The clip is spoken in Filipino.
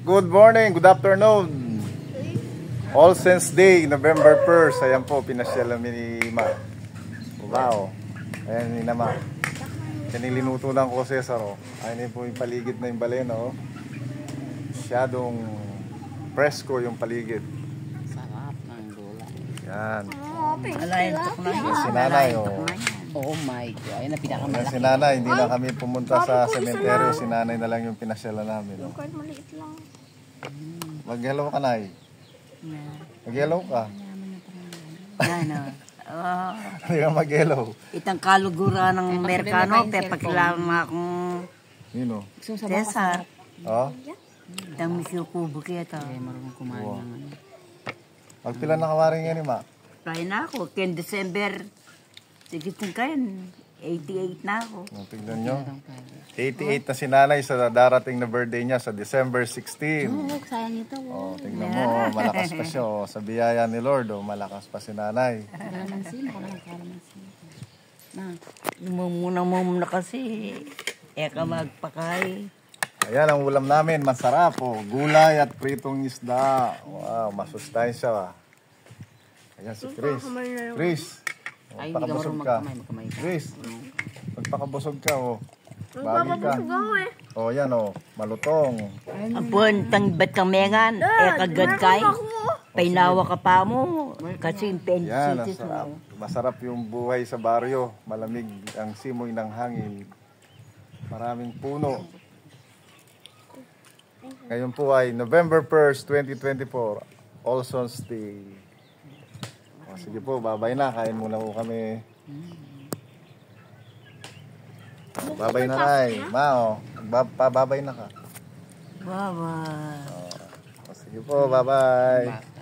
Good morning, good afternoon. All Saints Day, November 1st. Ayan po, pinasyal namin ni Ma. Wow. Ayan ni Nama. Kanilinuto lang ko Cesar. Ayan po yung paligid na yung baleno. Masyadong presko yung paligid. Sarap ng gulay. Yan. Alayin tok na yan. Si Nanay. Oh my God. Ayun na pinakamalaki. Si Nanay, hindi na kami pumunta sa sementeryo. Si Nanay na lang yung pinasyala namin. Yung kahit maliit lang. Mag-hello ka, Nay. Mag-hello ka. Ano? Hindi ka mag-hello. Itang kalugura ng Amerikano, pepakilama akong Nino? Cesar. Oh? Itang Misyo Kubo kaya ito. Marunong kumain Wow. naman. Magpila na kawaring yan, Ma. Kaya na ako. Ken December, sige kayo, 88 na ako. Tignan nyo. 88 na si Nanay sa darating na birthday niya sa December 16. Sayang ito. Oh, tignan mo, malakas pa siya. Oh. Sa biyaya ni Lord, oh, malakas pa si Nanay. Muna kasi. Eka magpakay. Ayan ang ulam namin, masarap. Oh. Gulay at pritong isda. Wow, masustansya. Ayan si Chris. Chris, magpakabusog ka. Chris, magpakabusog ka. Oh. Bagay ka. Oh, yan oh, malutong. Apon, tang bet kamengan, kagad kay. Painawa ka pa mo, kasi yung Yan, pensitis masarap. mo. Masarap yung buhay sa baryo. Malamig ang simoy ng hangin. Maraming puno. Ngayon po ay November 1st, 2024. All Saints Day. O, sige po, babay na. Kain muna po kami. Babay na, Nay. Ma, pababay na ka. Bye-bye. O, sige po, bye-bye.